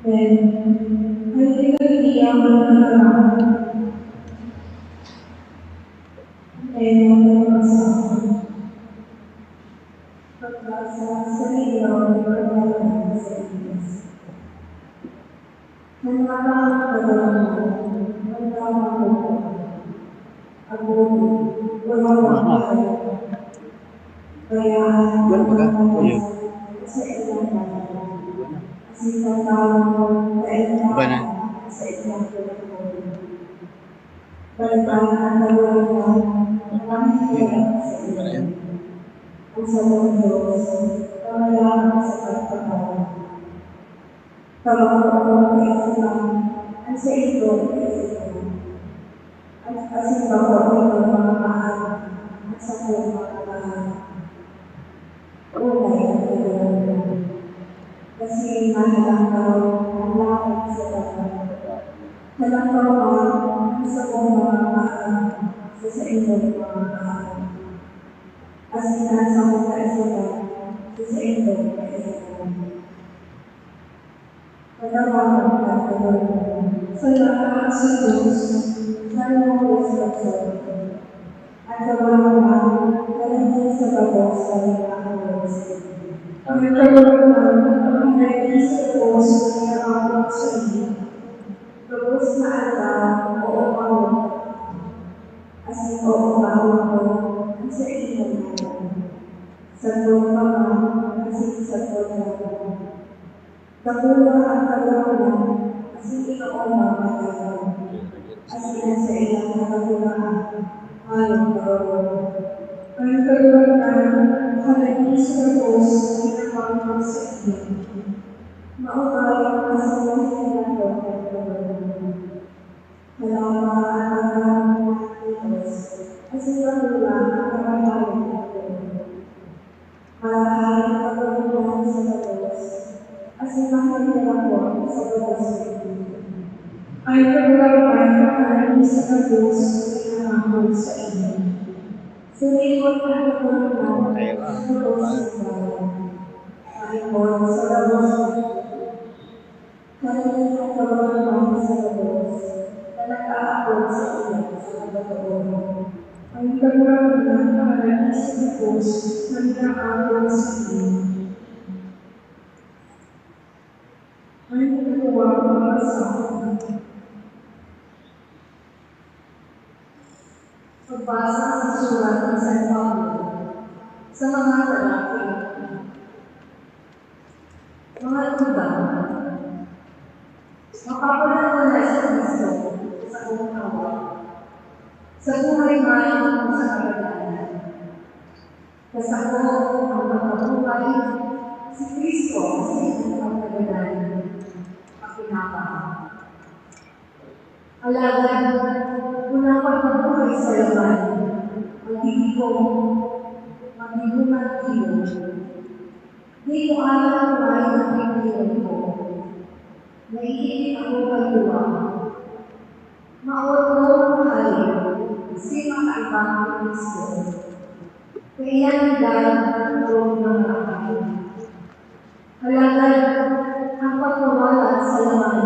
Then, ay pinag-iiyakan na naman. Kaya naman sa pagkasa sa ilaw ng pagkakaroon sa Diyos. Nanakakagawa mo, nagtama mo, abuti, walang kayo. Kaya, sa ilang kasi sa tao mo, kailangan sa ilang Balikan ang kalurugan ng pamihirap sa iyo. Ang sa Diyos, kamayaman sa pagpapala. Kamakaroon ng kaisipan, ang sa ito kaisipan. At kasimbawa ng mga mahal, at sa mga mahal. Unay ang kalurugan. Kasi mahalang karoon ang lakad sa pagpapala. Halang sa mga mahal sa inyong mga mahal. As nasa mga kaisipan sa inyong kaisipan. Pagkawalan ang kalurugan. Sa lahat sa Diyos, sa mga sa at kawalan na sa bagos sa mga kalos. Ang kalurugan ang hindi sa Diyos na nakakot sa inyo. Lubos na alaw o pangod, as o pangod ko, ang sa inyong naman. Sa buong mga, as sa buong naman. Kakuha ang kalurugan, as ikaw ang mamagalan. As sa ilang nakakulaan, ngayon kalurugan. Ang kalurugan, halagi sa Diyos, pinapangod sa inyo. Maugay ang kasalanan ng Halaman ang Diyos, at sinalulang ang kamahalan ng Diyos. Malahain ang kalurugan sa Diyos, at sinalulang ko sa Diyos. Ay kalurugan ang sa Diyos, pinamahal sa inyo. Sulikot ang kalurugan sa Diyos ng bayan. Ayun sa Diyos. Kalimutan ang kalurugan sa Diyos. Nag-aakot sa ilang sa pagkakataon. Ang kalurugan ng kahalagi sa Diyos na nag-aakot sa ilang. Ay nagagawa ang asahan. Pagbasa sa sulat ng San Pablo sa mga lalaki. Mga tugang, mapapalala sa Kristo sa buong awa. Sa buhay man o sa kalagayan. Kasako ang magpabuhay si Kristo sa inyong kalagayan. Pakinabang. Alagad, mula pagpabuhay sa laban, magbibungan iyo. Di ko alam buhay ng pagkikilan ko. Naiinit ako kaluwa. Maawat ko ang halip, kasi makaibang ang Kristo. Kaya dahil ang tulong ng lakay. Halagad ang pagkawalan sa laman,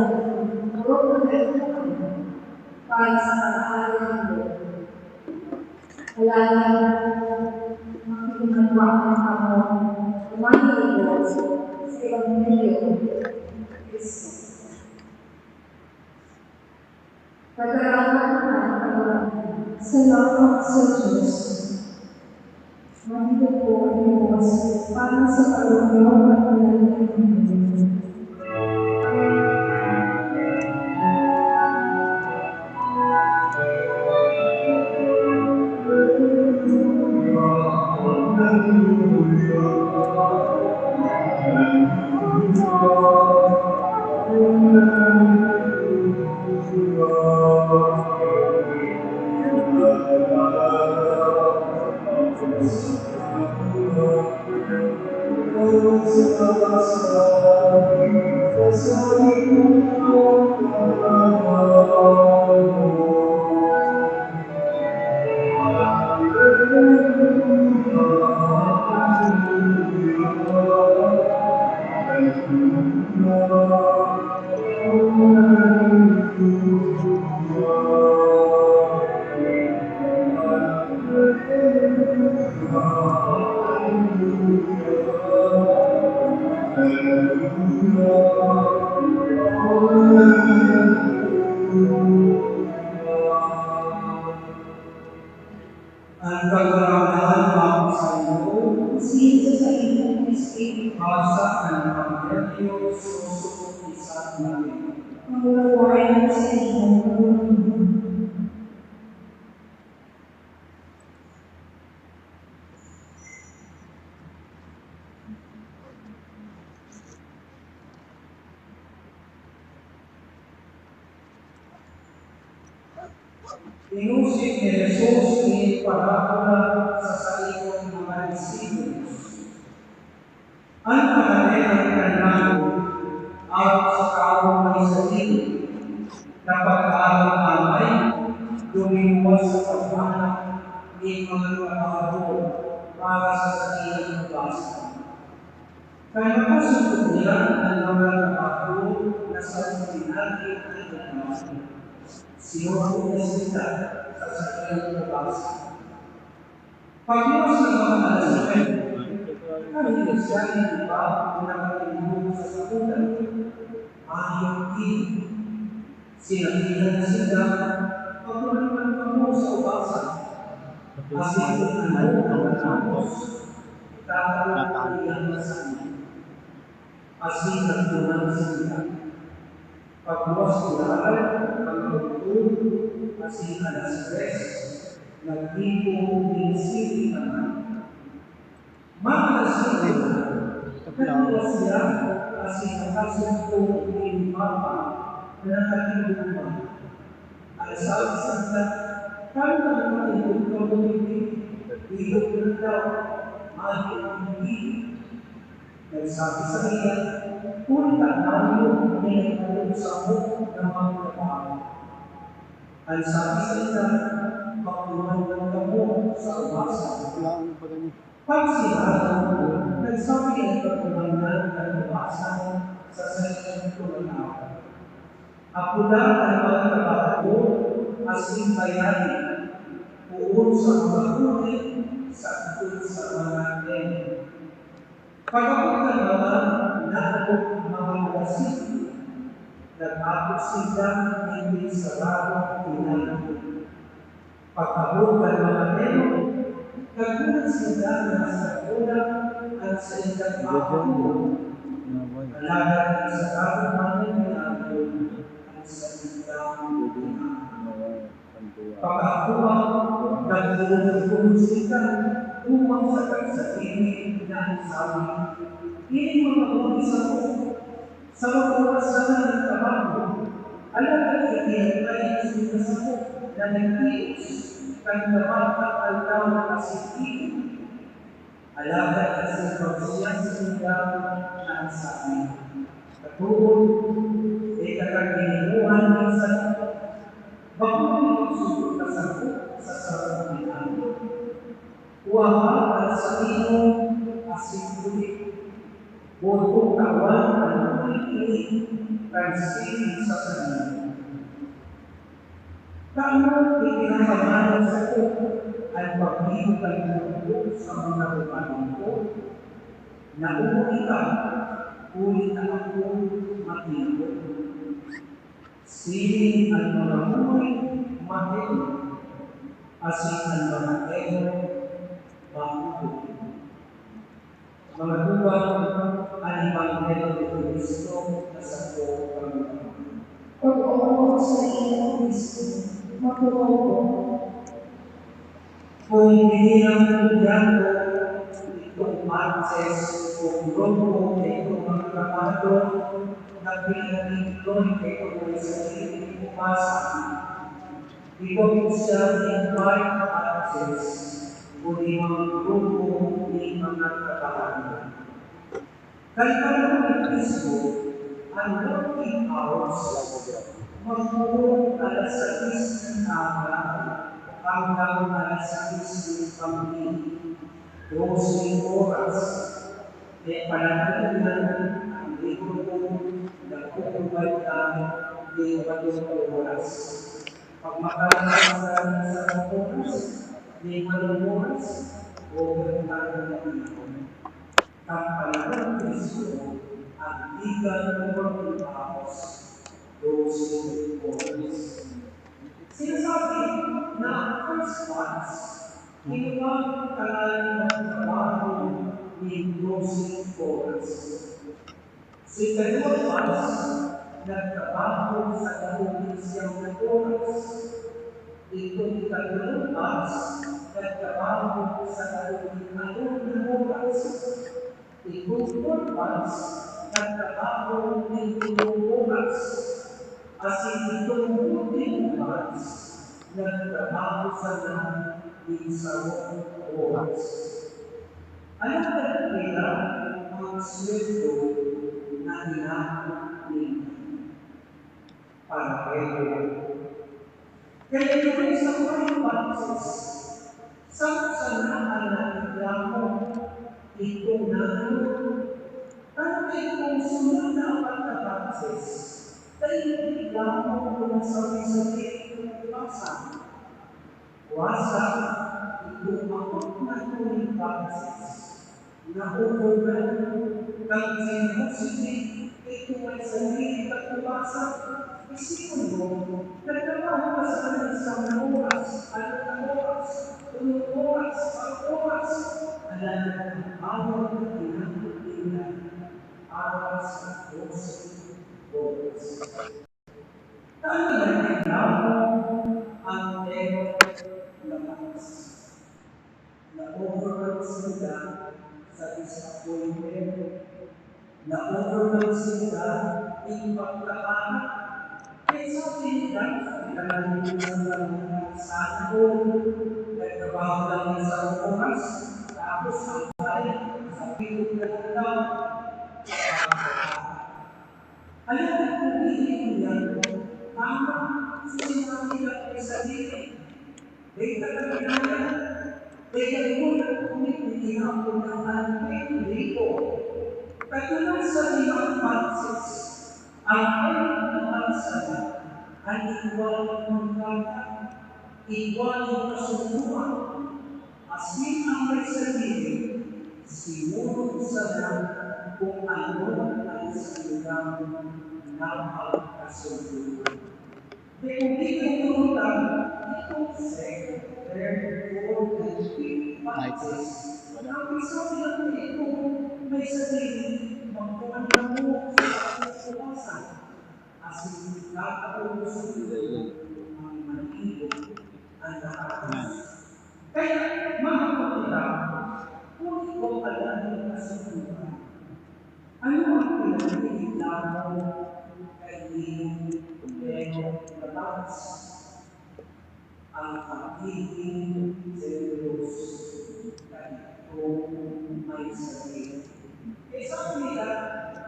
puro ng kailangan, para sa karahalan ng Lord. Halagad makikinagawa ng ako, kumahilig sa Evangelyo Kristo. Pagkaraman ang salamat sa Diyos. Mahigit po ang Diyos para sa kalagayan at kalagayan ng Diyos. Ang kagarahan ako sa iyo, Sino sa iyong Espiritu, basa ng Evangelyo sa isa't namin. magwawain sa iyong mundo. Inusik ni Jesus ni parabola sa sarili mga disipulos. Ang pangalan ng kanilang at sa kaawang may sarili na pag-aaral-alay lumiwas sa paghanap ni mga trabaho para sa sariling basa. Kaya nakasundo nila ang mga trabaho na sa pinagin ay nagmasa. Sinusunod sila sa sariling basa. Pagkilos ng mga alas kami nagsabi ba na nakatulog sa sakutan? Ayaw din. Sinabihan sila, pagkulang mo sa ubasa. Kasi kung ano ang matapos, tatawag iyan sa amin. Kasi nagtulang sila. Pagbuwas kularan, pagkutulog, kasi alas 3, nagtipong binisili naman. Makasila kaya siya kasi nakasumpong ng mapa na nakatulog. Ang sabi sa kanya, kaya nakatulog ka mo hindi, ihog na daw, mahal ang hindi. Nagsabi sa kanya, kung tayo may nagtulog sa mo ng mga trabaho. Ang sabi sa kanya, magtuhan ng kamo sa ubasa. Pagsilahan, nagsabi ang pagkumanan ng lumasan sa salitang tulanaw. Ako na ang mga trabaho asing bayani, puon sa mga huli, sa ikot sa mga ten. Pagkakot ng mga naabot mga lasik, nag-abot sila hindi sa larong pinagod. Pagkakot ng mga teno, kagulat sila na sa ulang at sa isang makakulo. Malagat ang sarap namin pinagod at sa isang pinagod. Pagkakuha, nagulong sila upang sa kagsatili na ang sabi, ini mga ulis ako sa mga oras na nagtrabaho. Alam at itinatay sila sa ako na nagtiis kang naman at altaw na kasipin. Alaga at sa pagsiyang sa sundang na ang sabi. Katulog, ay kakaginimuhan ng santo. Bago magsusunod na santo sa sarang pinano. Uwaha at sa ino asikulit. Botong tawan ang makikinig kansin sa kanila. Tama ipinapamanan sa ko ang pagbigo ng mundo sa mga rupanin ko na umulitan, ulit na ako makinig. Siling ang mga muling makinig, asin ang mga ego makinig. Mga duwag ang Ebanghelyo ni Cristo na sa buong Panginoon. Pag-oong sa iyong Kristo, magkukulo. Kung hindi lang nandiyan itong Martes o grupo na itong mga trabaho na pinag-itlon na itong mga sarili pumasa, ito siya invite Martes o di mga grupo ni mga trabaho. Kaya naman ni Cristo, ang working hours, magmulong alas 6 ng araw hanggang alas 6 ng pamilya. 12 oras, may panagpunan ang libro ko na kukubay ng 8 oras. Pag makalaman sa oras, 5 oras, o bertahan ng Kampanahan Kristo ang legal working hours, those orders. Sinasabi na first ones, kinuwang kalan ng trabaho ni closing orders. Si Pedro Paz, nagtrabaho sa kahulog siyang oras. Itong Pedro Paz, nagtrabaho sa kahulog na oras. Itong Paz, nagtrabaho ng oras. Asin itong Paz, nagtrabaho sa isang oras. Ano ba nila ang sweldo na hinahangad nila para kayo? Kaya yung sa mga pansis, sa sanaan na reklamo, ito na ano kayo kung sunod na ang pagkapansis, kayo reklamo kung sabi-sabi ng pagkapansin. Kuwasa, ito ang natuloy pansis. Nahuhugan ng sinususi, ito ay sarili at kumasa. Isipin mo, nagtrabaho ka sa isang oras, unang oras, ang oras. Alam ang awal na pinagpapilihan, aras at 12 oras. Tayo na reklamo ang ego lakas. Na-overwork sila sa disappointment, na-overwhelm sila ng pagkakanak. Kaya sabi nila, pinalalim sa hapon, nagtrabaho lang sa oras, tapos ang bayan, sa pilog na lang, alam mo kung hindi yan, tama, sinabi nila kay sarili, may talagang kaya kung hindi ako ng dito, katulad sa limang pansis, ang kanyang pansala ay igual ng kata, igual ng kasunduan, asin ang may sarili, sinunod sa lang kung ano ang sanilang napagkasunduan. Kaya kung di ko turutan, itong therefore, and speak practice. Ang isang lang ito may sarili, magpunan mo sa kapuwasan. As in, kakaulo sa ito, ang manhilog ang nakakas. Kaya, mga kapatid, kung ikaw alam ng kasunduan, ano ang pinag-iilan mo kay Leo Labas? Ang pagiging serious kahit may sarili. Kaya sabi nila,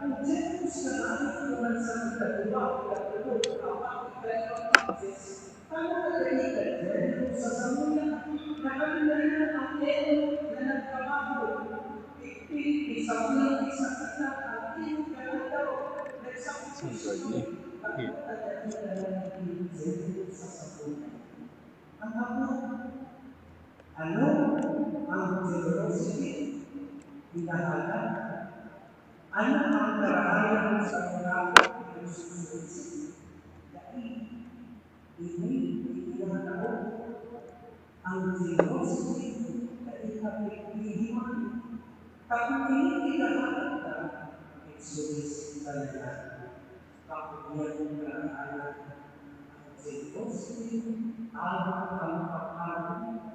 kung serious ka naman sa kagagawa, kapag kayo ang practice, paano nagalitan dyan? Sa samula, nakalimutan ang ego na nagtrabaho. Isang kita, ang ego ka na daw, nagsakripisyo. Ang ano ang generosity? Hinahanap. Ano ang karahayan sa mga susunod? Dahil hinahanap ang generosity dahil kapilihan. Kapag hinahanap ka, Exodus talaga. Kapag yan karahayan generosity, ang pagkakaroon,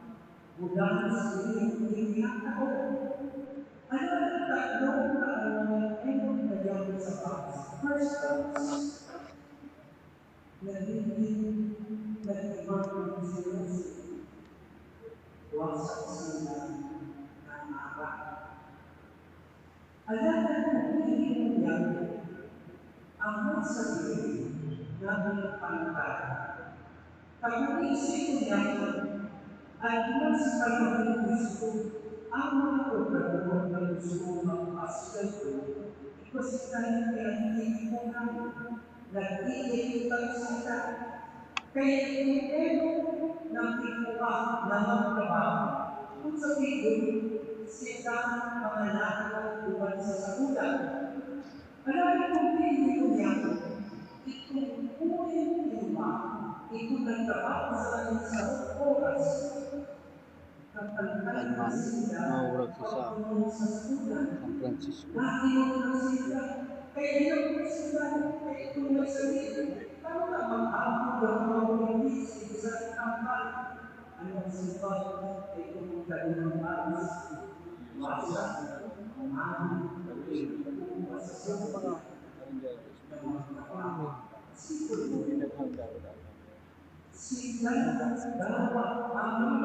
mula sa hindi ako. Ano ang tatlong ayun na diyan sa box? First box, nagiging nag-ibang generosity. Wasak sila ng araw. Alam na kung hindi yan, ang nasa dito, namin pangkara. Kapag isip niya ay mas kayo gusto ang mga operador na gusto ng aspeto, kasi tayo pinag-iip mo namin, nag-iip tayo sa ita. Kaya yung ego ng ikuha na magtrabaho, Kung sabihin, sila mga nakakang uwan sa sagutan. Marami kong pinili niya ko, itong kunin lima, itong nagtrabaho sa kanyang sa oras. Kapag Alman, mahurag sa sagutan, San Francisco. nakinom sila, kaya inom sila, kaya itong nagsabihin, paano na mag-aabot ang mga umilis sa isang kampal? Ano ang sifat ay itong kalinang alis, wasa, umahan, sa sila, sila dapat ang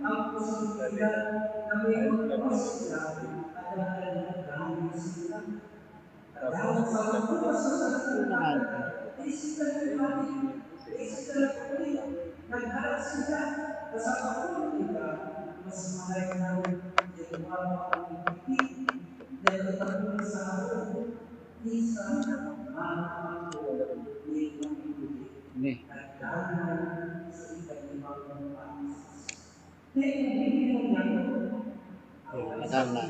ang posibilidad na may sila at dahil sila. Dahil sa mga sa ay sila nagharap sila kasama ko nila mas malay na ginawa ang ibig na nagtatapon sa ako isa mga Ini, at dahil sa iba't ibang panis. Hindi niya madam na.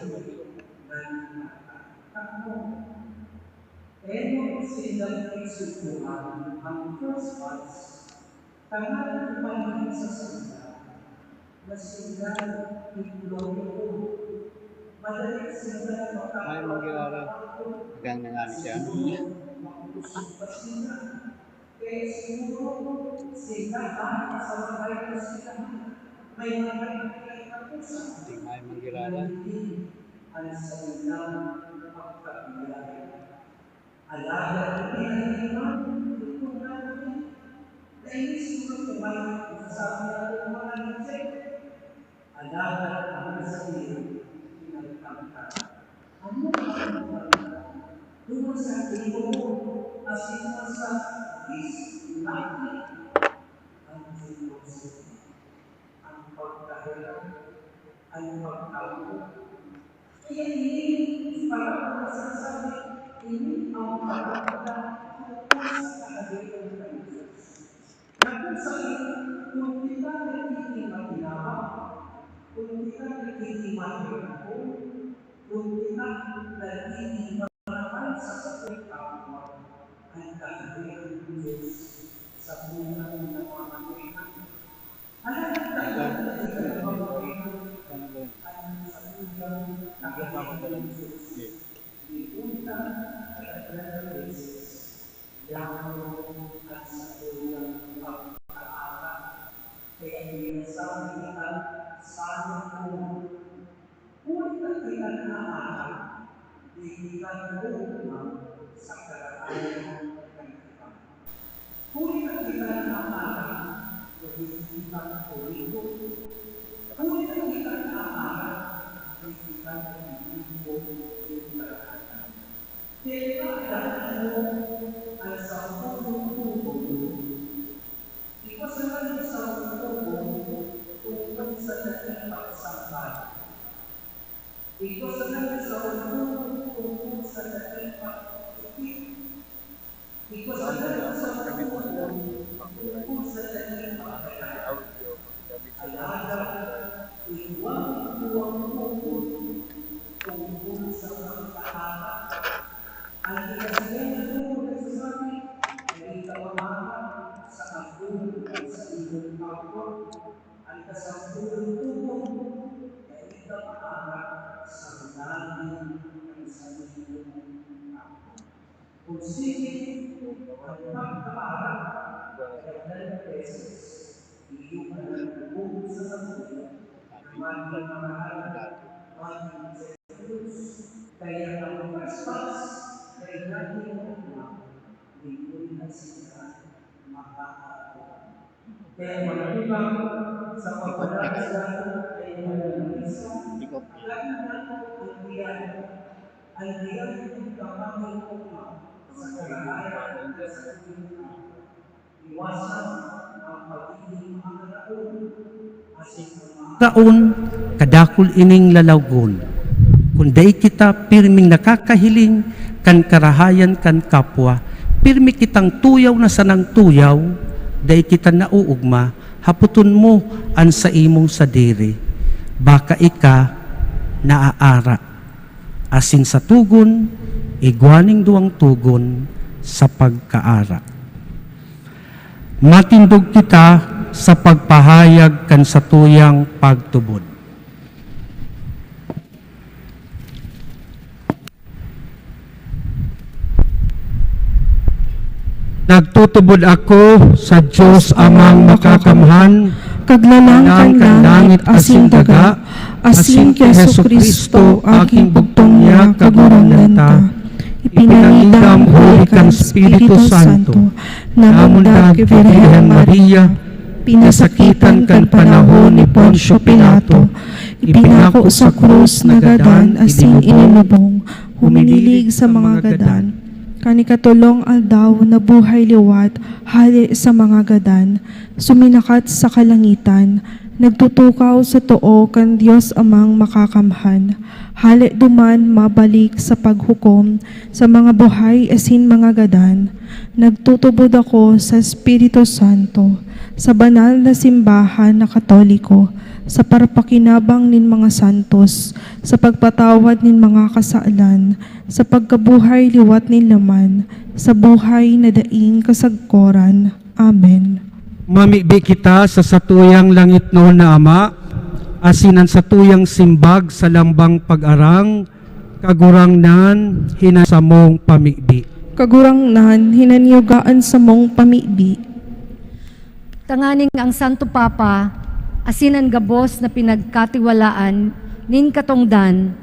Pero silang isukuhan ang first parts, tangan kumain sa sanda, na sila ikulong madali sila Ay, mag-iara. Hanggang nangali siya. kaya siguro sila sa mga na sila may mga kapusan. Hindi may mag-iara. Ang salitang pagkabiyahe. Alaga pinag-iwan, itong natin, na hindi siguro kumain sa mga mga nitsek. Alaga ang sabihin, pinagkamta. Ano ang mga doon sa timo mo, asin sa dislaki, ang filosofi, ang pagkahirap, ang pagkago. Kaya hindi para masasabi, ini ang parada tungkol sa kaharian ng Diyos. Na kung saan, kung kita nagtitimang ginawa, kung kita nagtitimang hirapon, kung kita nagtitimang sa sakit kapwa, ang kaharian ng Diyos sa buhay ng mga pamilya. Alam natin na ito ang mga pamilya ang sa buhay ng Diyos. Dipunta at beses, dahil at sa buhay ng pagkakaara, kaya inisabi kita sa amin ngunit ang pinag-aara, dikitan lumang sa karanayan ng iba. Ngunit ang pinag-aara, dikitan uligo. Ngunit ang pinag-aara, dikitan uligo yung karanayan. Kaya dahil mo ay sa pulong-pulong, ipasalan sa pulong tungkol sa dating pagsambal. Ipasalan sa pulong tungkol sa dating pag-ibig. Ipasalan sa pulong tungkol sa dating pagkakaya. Alaga, iwang-iwang tungkol tungkol sa pagkakaya. Ang ikasiyan na tungkol na sasabi ay ikawamahan sa kampung sa ibang kapwa. Ang kasampung tungkol ay ikawamahan sa unahin ng sariling kapwa. Kung sige, ang pagkaarap ay dahil beses, iyong tungkol sa sasabi, naman ang mahal, naman sa Diyos. Kaya ang first pass, kaya natin ang hindi na sila makakaroon. Kaya malibang sa pagpapalasa ay malalisa, lagi na ang diyan ng kamamay ko sa kalahayan sa dunia. Iwasan ang pagiging mga naon, asing mga taon kadakol ining lalawgon. Kunday kita pirming nakakahiling kan karahayan kan kapwa, pirmi kitang tuyaw na sanang tuyaw, day kita nauugma haputon mo an sa imong sadiri, baka ika naaara. Asin sa tugon, igwaning duwang tugon sa pagkaara. Matindog kita sa pagpahayag kan sa tuyang pagtubod. Nagtutubod ako sa Diyos amang makakamhan, Kaglalang kan langit asin daga, asin kay Jesucristo aking bugtong niya kagurangan ta. Ipinangidam huli kang Espiritu Santo, namundag kay Virgen Maria, pinasakitan kan panahon ni Poncio Pilato, ipinako sa krus na gadan asin inilubong, huminilig sa mga gadan. Kanikatulong aldaw na buhay liwat, hali sa mga gadan, suminakat sa kalangitan, nagtutukaw sa too kan Diyos amang makakamhan, hali duman mabalik sa paghukom sa mga buhay asin mga gadan, nagtutubod ako sa Espiritu Santo, sa banal na simbahan na Katoliko, sa parapakinabang nin mga santos, sa pagpatawad nin mga kasaalan, sa pagkabuhay liwat nin laman, sa buhay na daing kasagkoran. Amen. Mamibi kita sa satuyang langit noon na Ama, asinan sa tuyang simbag sa lambang pag-arang, kagurangnan hinasamong pamibi. Kagurangnan hinanyugaan sa mong pamibi. Tanganing ang Santo Papa, asinan gabos na pinagkatiwalaan nin katongdan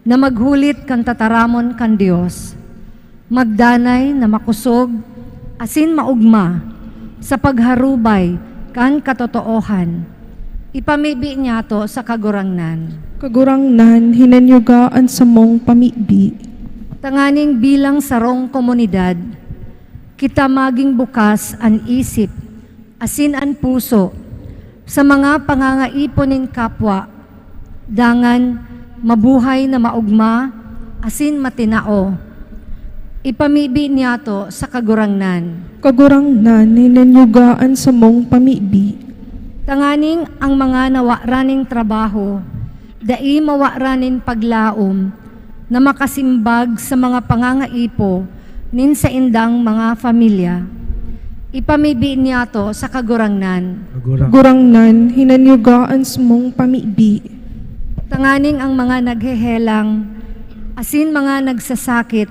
na maghulit kan tataramon kan Dios, magdanay na makusog asin maugma sa pagharubay kan katotoohan, ipamibi niya to sa kagurangnan. Kagurangnan hinanyugaan sa mong pamibi. Tanganing bilang sarong komunidad, kita maging bukas an isip asin an puso sa mga pangangaiponin kapwa, dangan mabuhay na maugma, asin matinao. Ipamibi niya to sa kagurangnan. Kagurangnan hinanyugaan sa mong pamibi. Tanganing ang mga nawaraning trabaho, dai mawaranin paglaom, na makasimbag sa mga pangangaipo, nin sa indang mga pamilya. Ipamibi niya to sa kagurangnan. Kagurangnan hinanyugaan sa mong pamibi. Tanganing ang mga naghehelang, asin mga nagsasakit,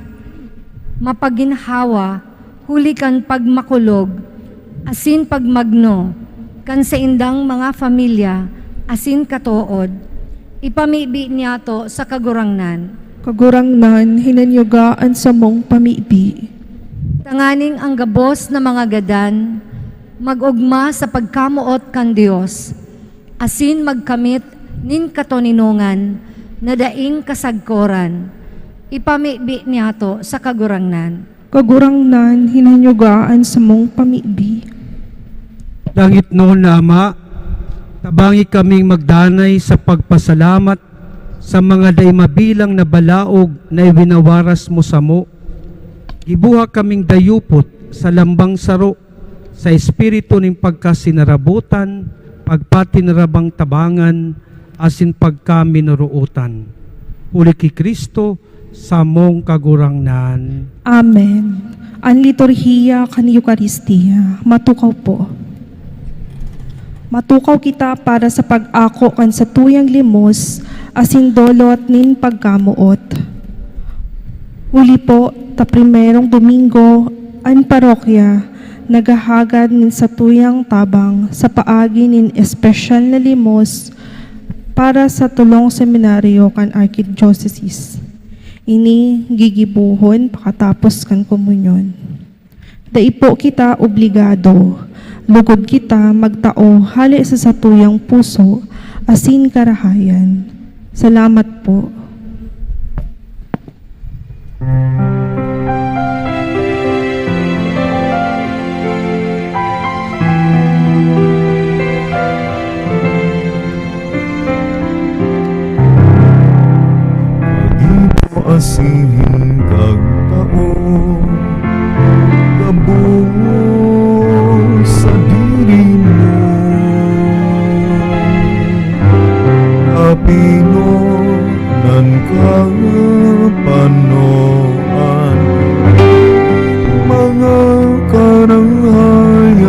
mapaginhawa, huli kan pagmakulog, asin pagmagno, kan sa indang mga pamilya, asin katuod. Ipamibi niya to sa kagurangnan. Kagurangnan hinanyugaan sa mong pamibi. Tanganing ang gabos na mga gadan, magugma sa pagkamuot kan Dios, asin magkamit nin katoninungan, na daing kasagkoran. Ipamibi niya to sa kagurangnan. Kagurangnan hinanyugaan sa mong pamibi. Langit noon na Ama, tabangi kaming magdanay sa pagpasalamat sa mga day mabilang na balaog na ibinawaras mo sa mo. Gibuha kaming dayupot sa lambang saro, sa espiritu ning pagkasinarabutan, pagpatinarabang tabangan, asin pagkaminuruutan. Huli ki Kristo sa mong kagurangnan. Amen. Ang liturhiya kan Eucharistia. Matukaw po. Matukaw kita para sa pag-ako kan sa tuyang limos, asin dolot nin pagkamuot. Huli po, ta primerong Domingo, ang parokya, nagahagad nin sa tuyang tabang sa paagi nin espesyal na limos para sa tulong seminaryo kan Archdiocese. Ini gigibuhon pakatapos kan komunyon. Dai po kita obligado, lugod kita magtao hali sa satuyang puso, asin karahayan. Salamat po. Asihin kag taon, kabuo sa diri mo. kapanoan, mga karangayan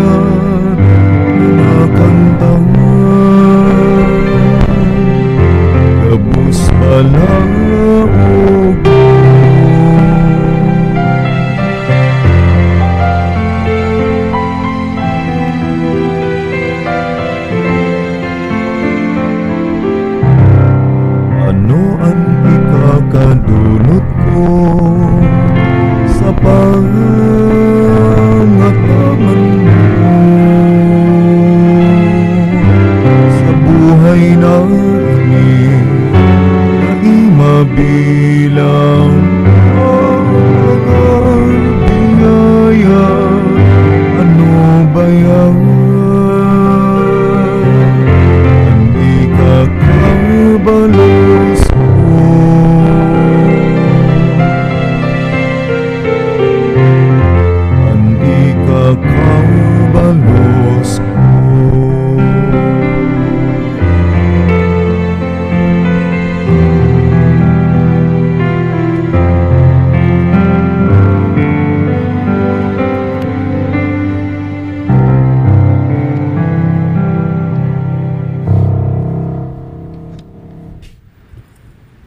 na nakantangan, gabos palaog mo. Ano ang ikakadulot ko sa pangataman mo sa buhay na ini na imabilang ang mga biyaya? Ano ba yan? Ang ikakabalos ko, ang ikakabalos ko.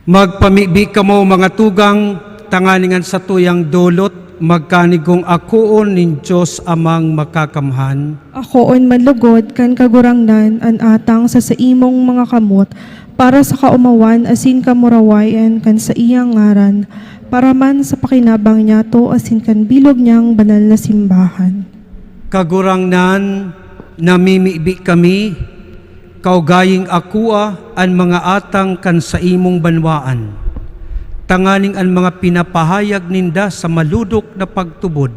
Magpamibi kamo mga tugang, tanganingan sa tuyang dulot, magkanigong akoon nin Diyos amang makakamhan. Akoon malugod kan kagurangnan an atang sa imong mga kamot para sa kaumawan asin kamurawayan kan sa iyang ngaran para man sa pakinabang niya to asin kan bilog niyang banal na simbahan. Kagurangnan, namimibi kami, kaugaying akua an mga atang kan sa imong banwaan. Tanganing an mga pinapahayag ninda sa maludok na pagtubod,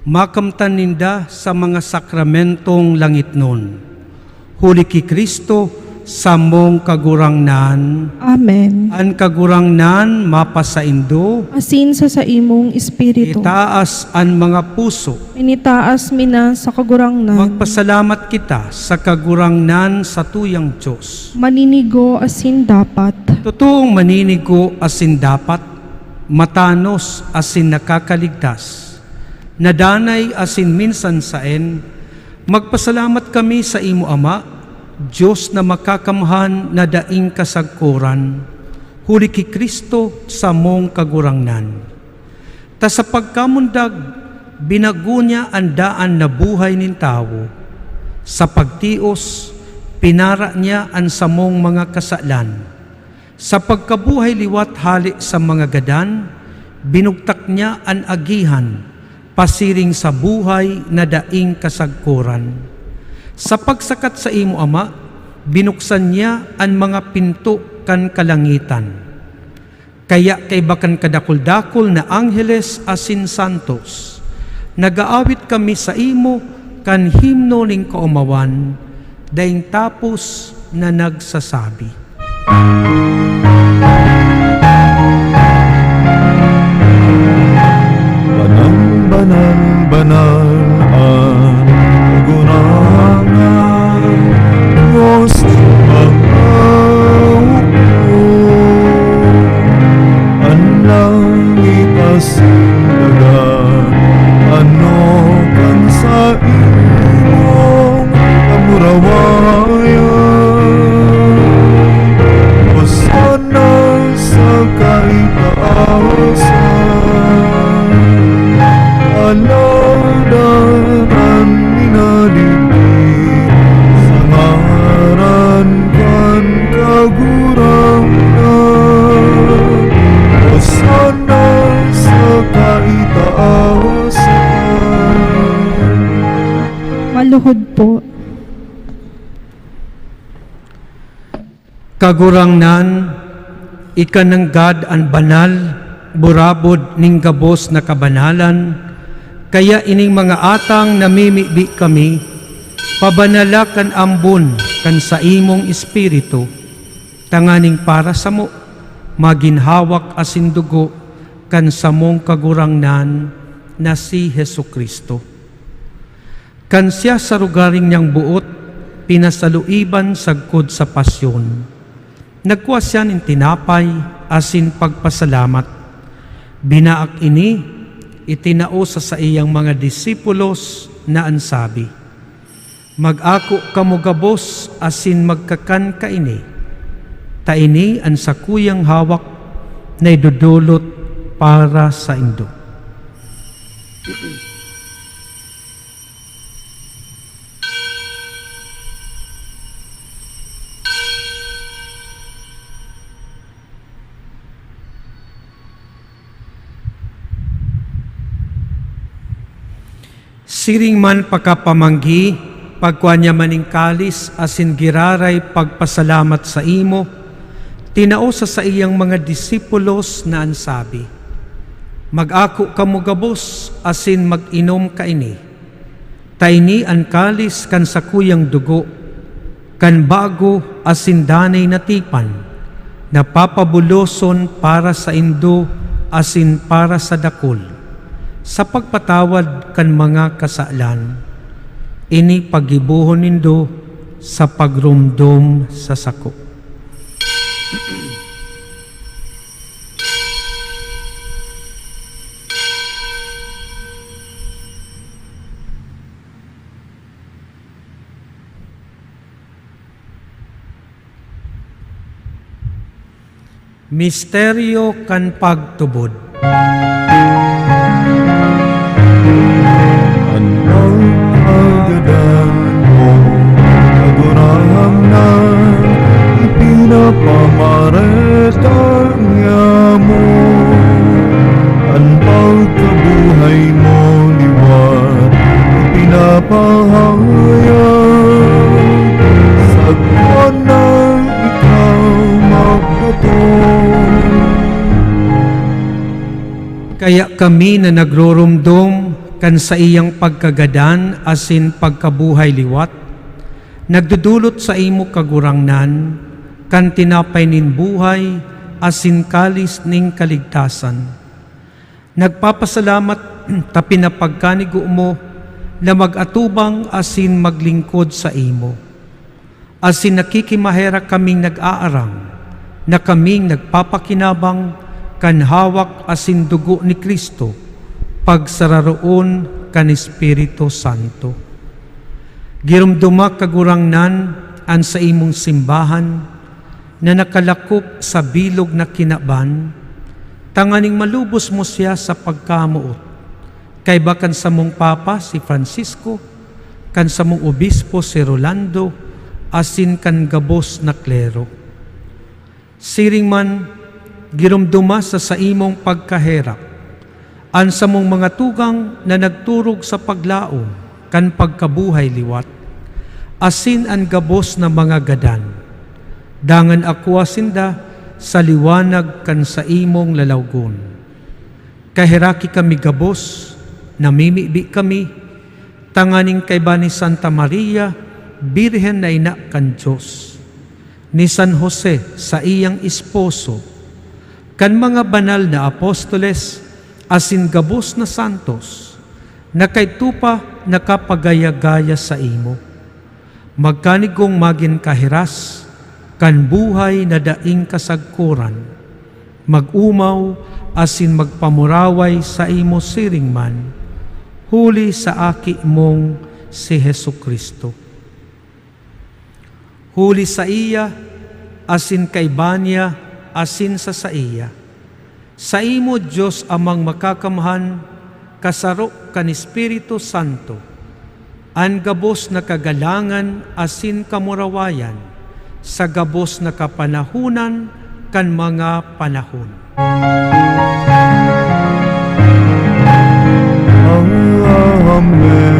makamtan ninda sa mga sakramentong langitnon. Huli ki Kristo, samong kagurangnan. Amen. An kagurangnan mapasaindo, Asin sa imong espiritu. itaas an mga puso. Initaas mina sa kagurangnan. Magpasalamat kita sa kagurangnan sa tuyang Diyos. Maninigo asin dapat. Totoong maninigo asin dapat, matanos asin nakakaligtas, nadanay asin minsan saen, magpasalamat kami sa imo Ama, Diyos na makakamhan na daing kasagkuran, huli ki Kristo sa mong kagurangnan. Ta sa pagkamundag, binago niya ang daan na buhay nin tao. Sa pagtios, pinara niya ang samong mga kasalan. Sa pagkabuhay liwat hali sa mga gadan, binugtak niya ang agihan, pasiring sa buhay na daing kasagkuran. Sa pagsakat sa imo Ama, binuksan niya ang mga pinto kan kalangitan. Kaya kay bakan kadakul-dakul na angheles asin santos, nagaawit kami sa imo kan himno ning kaumawan, daing tapos na nagsasabi. Banal, banal, banal ang kagurangan, Diyos pagkaupo. Ang langit asin dagat, ano kan sa imong kamurawayan. Hosana sa kaitaasan, aladanan minadibig sa ngaran kan kagurangnan. Hosana sa kaitaasan. Maluhod po. Kagurangnan, ikananggad ang banal, burabod ning gabos na kabanalan, kaya ining mga atang namimibi kami, pabanala kan ambon kan sa imong espiritu, tanganing para sa mo, maginhawak asin dugo kan sa mong kagurangnan na si Hesukristo. Kan siya sa rugaring niyang buot, pinasaluiban sagkod sa pasyon. Nagkuha siya ng tinapay, asin pagpasalamat. Binaak ini, itinao sa iyang mga disipulos na ansabi, mag-ako kamo gabos, asin magkakan kaini. Taini ang sakuyang hawak na idudulot para sa indo. Siring man pagkapamanggi, pagkuha niya maning kalis, asin giraray pagpasalamat sa imo, tinao sa iyang mga disipulos na ansabi, mag-ako kamo gabos, asin mag-inom kaini. Taini ang kalis kan sakuyang dugo, kan bago asin danay na tipan, napapabuloson para sa indo, asin para sa dakol, sa pagpatawad kan mga kasalan. Ini pagibuhon nindo sa pagrumdom sa sako. Misteryo kan pagtubod. Ang pagdadan mo, kagurang na ipinapamaretang niya mo. Ang pagkabuhay mo liwat, ipinapahayag sa buwan na ikaw magdutong. Kaya kami na nagrorumdom kan sa iyang pagkagadan asin pagkabuhay liwat, nagdudulot sa imo kagurangnan, kan tinapay nin buhay asin kalis ning kaligtasan. Nagpapasalamat ta pinapagkanigo mo na mag-atubang asin maglingkod sa imo. Asin nakikimahera kaming nag-aarang, na kaming nagpapakinabang kan hawak asin dugo ni Kristo, pagsararoon kan Espiritu Santo. Girumduma kagurangnan an sa imong simbahan na nakalakop sa bilog na kinaban, tanganing malubos mo siya sa pagkamuot. Kay bakan sa mong Papa si Francisco, kan sa mong Obispo si Rolando, asin kan gabos na klero. Siring man, girumduma sa imong pagkaherap, an sa mong mga tugang na nagturog sa paglaom, kan pagkabuhay liwat, asin ang gabos na mga gadan. Dangan ako asinda sa liwanag kan sa imong lalawgon. Kahiraki kami gabos, namimibi kami, tanganing kay ba ni Santa Maria, Birhen na ina kan Diyos, ni San Jose sa iyang esposo, kan mga banal na apostoles, asin gabos na santos, na kay tupa nakapagaya-gaya sa imo. Magkanigong magin kahiras, kan buhay na daing kasagkuran, mag-umaw asin magpamuraway sa imo siring man, huli sa aki mong si Hesu Kristo. Huli sa iya, asin kay Banya, asin sa iya. Sa imo, Diyos amang makakamahan, kasaro kan Espiritu Santo, an gabos na kagalangan, asin kamurawayan, sa gabos na kapanahunan, kan mga panahon. Amen, amen,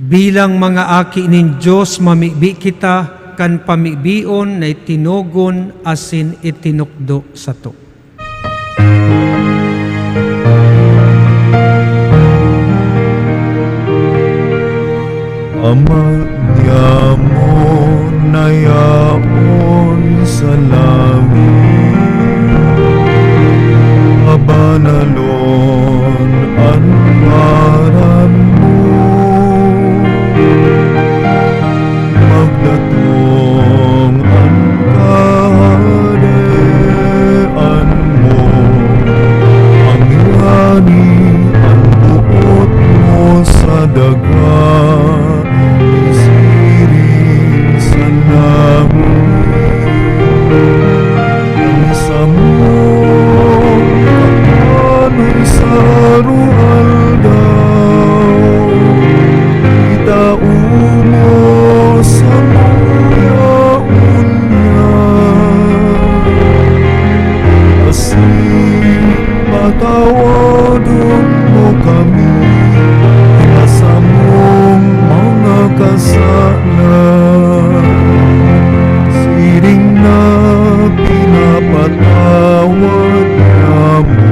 Bilang mga aki nin Diyos, mamibi kita, kan pamibion na itinogon asin itinukdo sa to. Amanya mo na yaon sa langit, abanalon ang ngaran mo, magdatong ang kaharian mo, ang yani ang buot mo sa daga, isirin sa langit, ang samong kapanay sa rual daw, itao mo sa mga unya, asin patawadon mo kami sa mong mga kasalan, siring na pinapatawad niya mo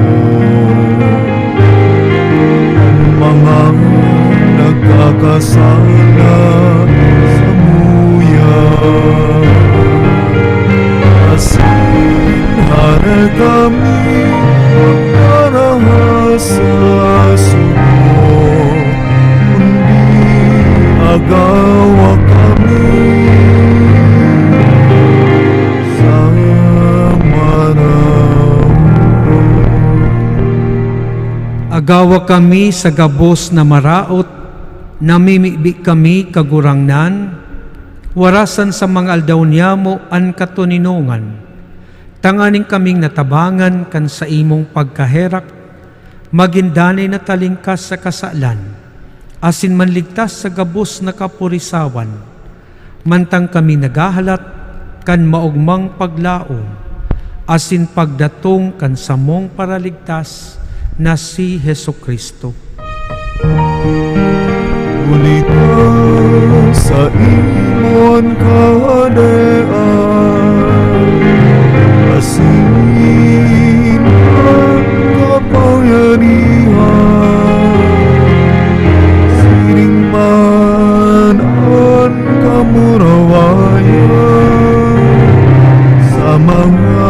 ang mga nagkakasala sa muya. Asin haral kami magdarahas sa sunod, kundi agawa kami sa maraw. Agawa kami sa gabos na maraot, namimibi kami kagurangnan, warasan sa mga aldaw niya mo an katuninongan, tanganing kaming natabangan kan sa imong pagkaherak, magindanay na talingkas sa kasalan, asin manligtas sa gabos na kapurisawan, mantang kami nagahalat kan maugmang paglaom, asin pagdatong kan samong paraligtas na si Hesukristo. Ulitan sa imon kahadean, asin ang kapangyarihan, siring man ang kamurawayan sa mga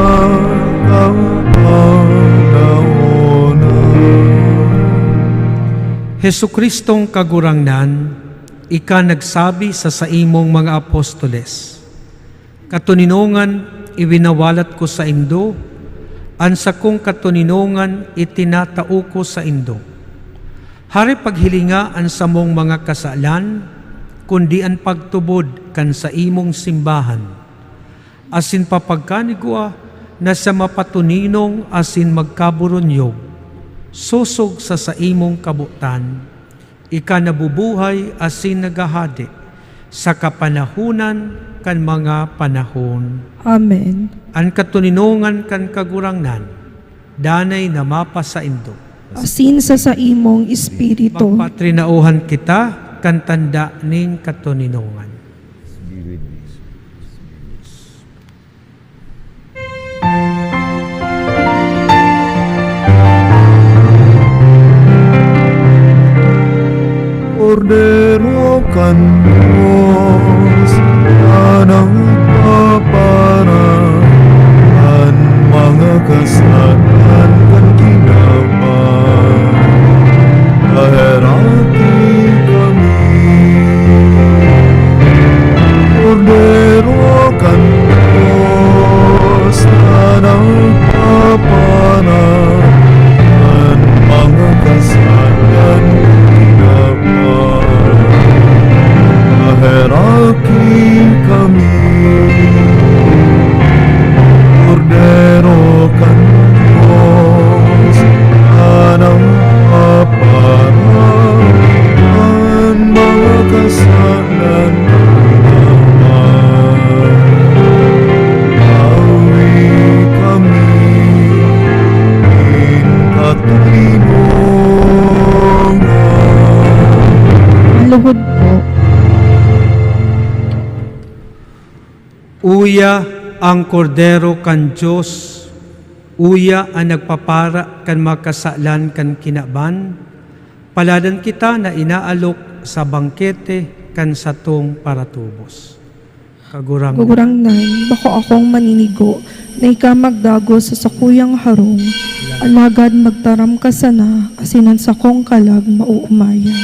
Hesukristong kagurangnan, ika nagsabi sa imong mga apostoles, katuninongan iwinawalat ko sa indo, ansa kong katuninongan itinatao ko sa indo. Hari paghilinga an sa mong mga kasalan, kundi an pagtubod kan sa imong simbahan, asin papagkanigua na sa mapatuninong asin magkaburunyog, susog sa imong kabutan, ika nabubuhay asin nagahadi sa kapanahunan kan mga panahon. Amen. Ang katuninongan kan kagurangnan, danay na mapa sa indo. Asin sa imong espiritu. Magpatrinauhan kita kan tanda ning katuninongan. Cordero kan Diyos na nagpaparang ang mga kasalan kan ginawa, kaherati kami. Cordero kan Diyos na nagpaparang ang mga kasalan heraki kami, Cordero kan Diyos, anang aparaan mga kasalan naman. Awi kami, in katulinongan. Luhod po. Uya ang kordero kan Diyos, uya ang nagpapara kan makasalan kan kinaban, paladan kita na inaalok sa bangkete kan satong paratubos. Kagurang Gugurangnan, bako akong maninigo, na ika magdago sa sakuyang harong, alagad magtaram ka sana, asinan sa kong kalag mauumaya.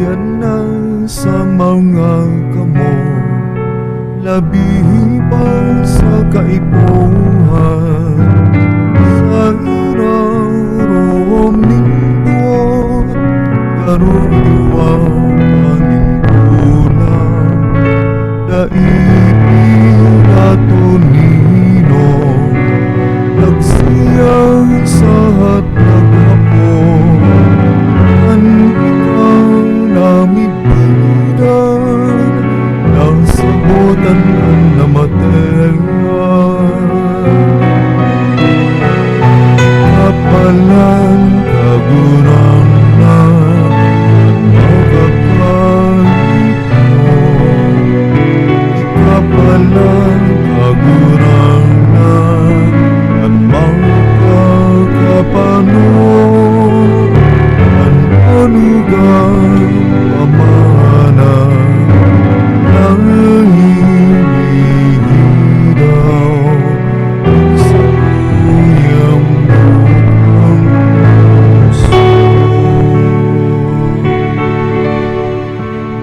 Yan na sa mga kamo, labi pa sa kaipuhan, sa irarom nindot, karuduang paningkulang, daipirato ninong, nagsiyang sa hatnagapon, an ikaw namibidan, ng sabutan ang namatengan. Kapalan kagurang na magkakait mo, ikapalan kagurang na at magkakapano, ang anugang pamana ng daw sa kuyang bukang puso.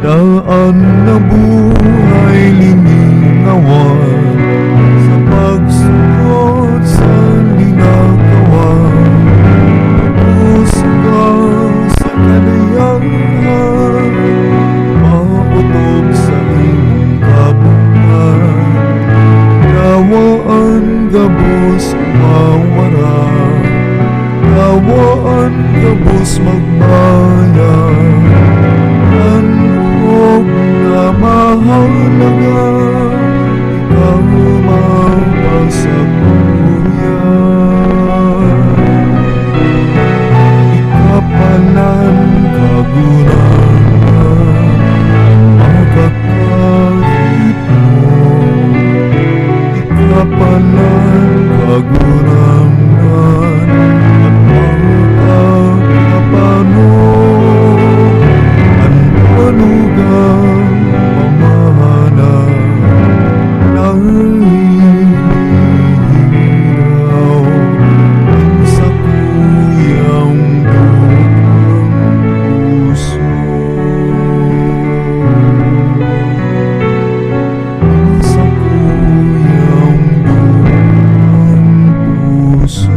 Daan na buhay liningawan sa pagsunod sa linagawan, puso sa kalayangan, mautob sa iyong kabungan, dawaan gabos mawara, dawaan gabos magbayan, anhog na mahalaga, ikaw mapasakuyan. Ikapalan kagurangan, magkakait mo, ikapalan kagurangan, at magkakapano, ang panugang pamana ng hiraw, sa kuyang bukang puso. Sa kuyang bukang puso.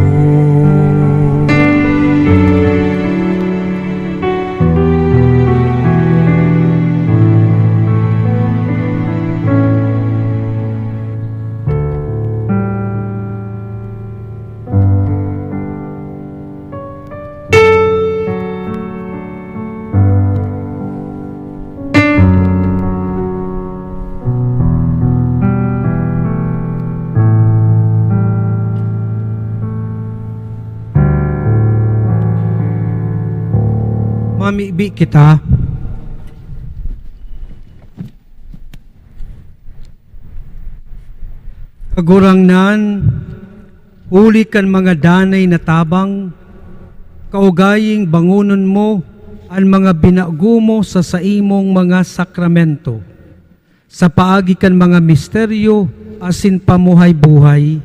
mamibi kita. Kagurangnan, huli kan mga danay na tabang, kaugaying bangunon mo ang mga binago mo sa saimong mga sakramento. Sa paagi kan mga misteryo, asin pamuhay-buhay,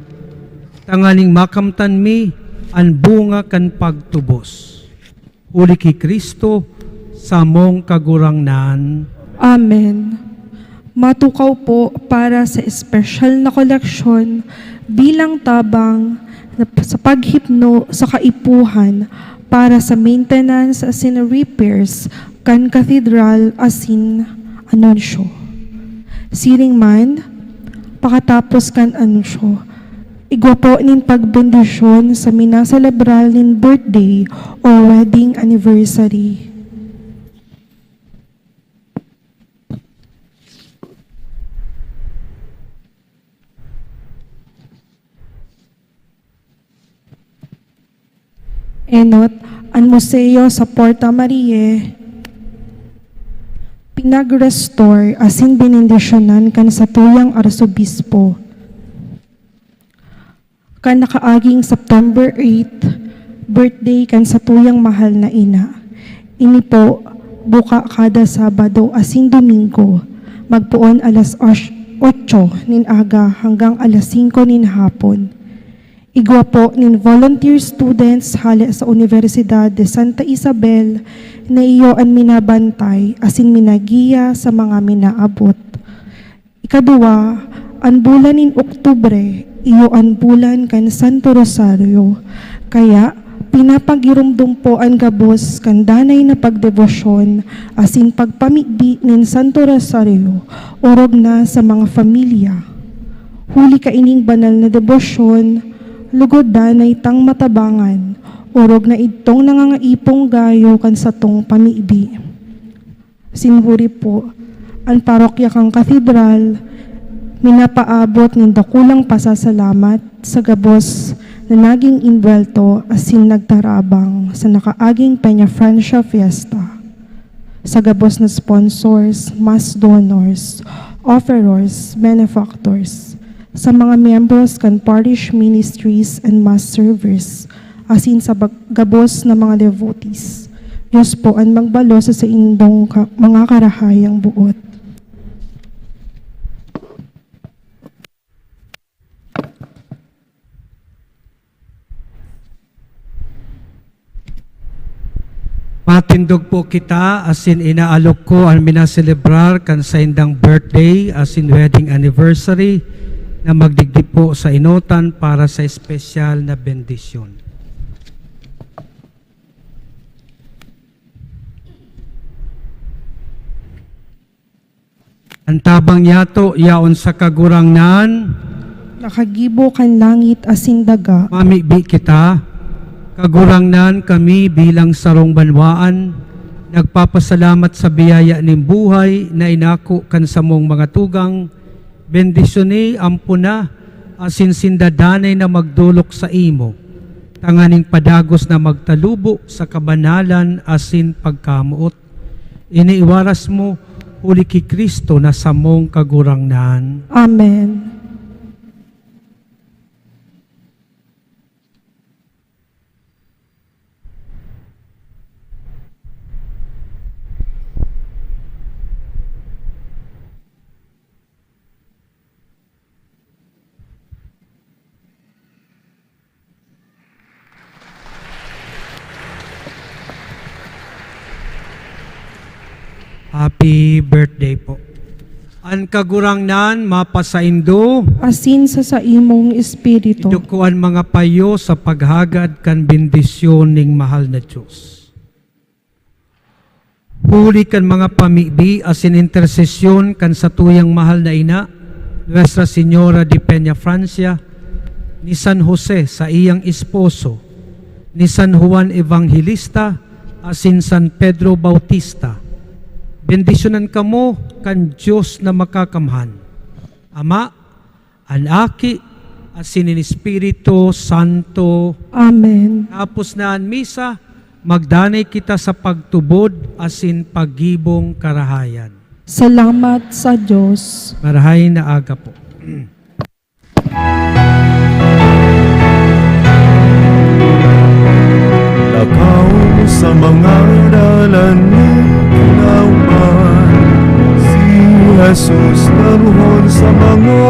tangaling makamtan mi, ang bunga kan pagtubos. Uli ki Kristo, samong kagurangnan. Amen. Matukaw po para sa espesyal na koleksyon bilang tabang sa paghipno sa kaipuhan para sa maintenance asin repairs kan Cathedral asin anunsyo. Siring man, pakatapos kan anunsyo, igwa po nin pagbendisyon sa minaselebral nin birthday or wedding anniversary. Enot, ang museo sa Porta Marie, pinag-restore asin binindisyonan kan sa tuyang arsobispo. Kan nakaaging September 8, birthday kan sa tuyang mahal na ina. Ini po, buka kada Sabado asin Domingo, magpuon alas 8 nin aga hanggang alas 5 nin hapon. Igwa po nin volunteer students hali sa Universidad de Santa Isabel na iyo ang minabantay asin minagiya sa mga minaabot. Ikadua, ang bulan nin Oktubre, iyo ang bulan kan Santo Rosario. Kaya, pinapagirumdum po ang gabos kan danay na pagdebosyon asin pagpamigdi nin Santo Rosario orog na sa mga familia. Huli ka ining banal na debosyon, lugod danay tang matabangan, orog na itong nangangaipong gayo kan sa tong pamibi. Sinhuri po, ang parokya kang katedral, minapaabot ng dakulang pasasalamat sa gabos na naging inbelto asin nagtarabang sa nakaaging Peña Francia Fiesta. Sa gabos na sponsors, mass donors, offerors, benefactors, sa mga members kan parish ministries and mass servers, asin sa gabos na mga devotees. Diyos po ang magbalo sa indong mga karahayang buot. Matindog po kita asin inaalok ko ang minaselebrar kan sa indang birthday asin wedding anniversary na magdigdi po sa inutan para sa espesyal na bendisyon. Ang tabang yato yaon sa kagurangnan, Nakagibo kan langit asin daga, mamibi kita, kagurangnan kami bilang sarong banwaan, nagpapasalamat sa biyaya ning buhay na inako kan samong mga tugang, bendisyoni ampuna asin sindadanay na magdulok sa imo, tanganing padagos na magtalubo sa kabanalan asin pagkamuot. Iniiwaras mo, huli ki Kristo na samong kagurangnan. Amen. Happy birthday po. Ang kagurangnan mapasaindo, Asin sa imong espiritu. idukuan mga payo sa paghagad kan bendisyon ning mahal na Diyos. Huli kan mga pamibi asin intersesyon kan sa tuyang mahal na ina, Nuestra Señora de Peña Francia, ni San Jose sa iyang esposo, ni San Juan Evangelista, asin San Pedro Bautista. Bendisyonan kamo kan Diyos na makakamhan, Ama, Anaki, asin in Espiritu Santo. Amen. Tapos na ang misa, magdanay kita sa pagtubod asin paggibong karahayan. Salamat sa Diyos. Marahay na aga po. Lakaw sa mga dalan ni Kinauman, si Jesus naruhon sa mga